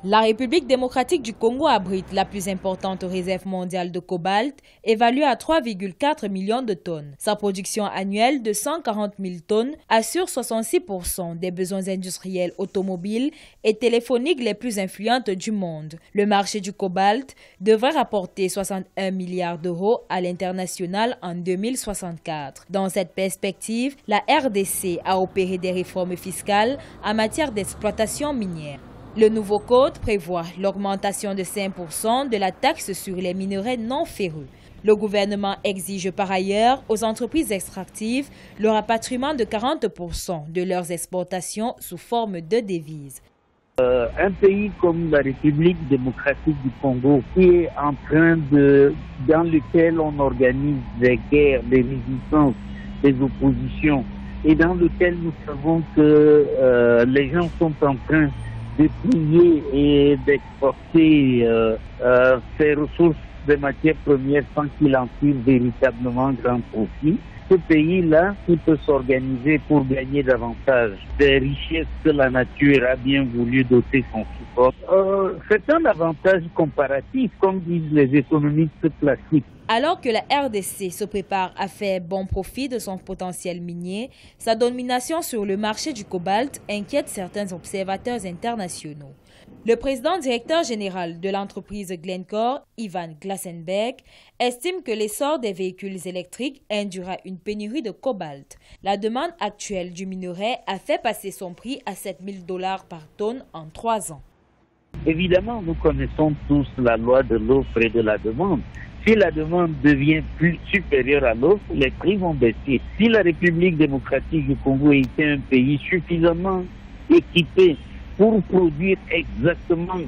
La République démocratique du Congo abrite la plus importante réserve mondiale de cobalt, évaluée à 3,4 millions de tonnes. Sa production annuelle de 140 000 tonnes assure 66% des besoins industriels automobiles et téléphoniques les plus influentes du monde. Le marché du cobalt devrait rapporter 61 milliards d'euros à l'international en 2064. Dans cette perspective, la RDC a opéré des réformes fiscales en matière d'exploitation minière. Le nouveau code prévoit l'augmentation de 5% de la taxe sur les minerais non ferreux. Le gouvernement exige par ailleurs aux entreprises extractives le rapatriement de 40% de leurs exportations sous forme de devises. Un pays comme la République démocratique du Congo, qui est en train dans lequel on organise des guerres, des résistances, des oppositions, et dans lequel nous savons que les gens sont en train de piller et d'exporter ces ressources de matières premières sans qu'il en tire véritablement grand profit. Ce pays-là, qui peut s'organiser pour gagner davantage des richesses que la nature a bien voulu doter son support, c'est un avantage comparatif, comme disent les économistes classiques. Alors que la RDC se prépare à faire bon profit de son potentiel minier, sa domination sur le marché du cobalt inquiète certains observateurs internationaux. Le président directeur général de l'entreprise Glencore, Ivan Glasenberg, estime que l'essor des véhicules électriques induira une pénurie de cobalt. La demande actuelle du minerai a fait passer son prix à 7 000 $ par tonne en 3 ans. Évidemment, nous connaissons tous la loi de l'offre et de la demande. Si la demande devient plus supérieure à l'offre, les prix vont baisser. Si la République démocratique du Congo était un pays suffisamment équipé pour produire exactement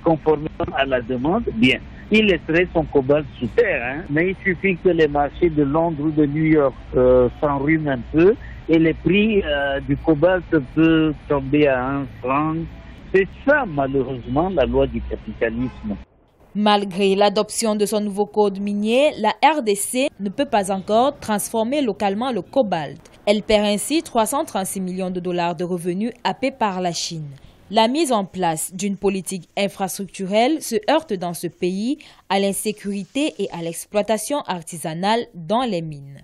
conformément à la demande, bien, il laisserait son cobalt sous terre. Mais il suffit que les marchés de Londres ou de New York s'enrhument un peu et les prix du cobalt peuvent tomber à 1 franc. C'est ça, malheureusement, la loi du capitalisme. Malgré l'adoption de son nouveau code minier, la RDC ne peut pas encore transformer localement le cobalt. Elle perd ainsi 336 millions de dollars de revenus happés par la Chine. La mise en place d'une politique infrastructurelle se heurte dans ce pays à l'insécurité et à l'exploitation artisanale dans les mines.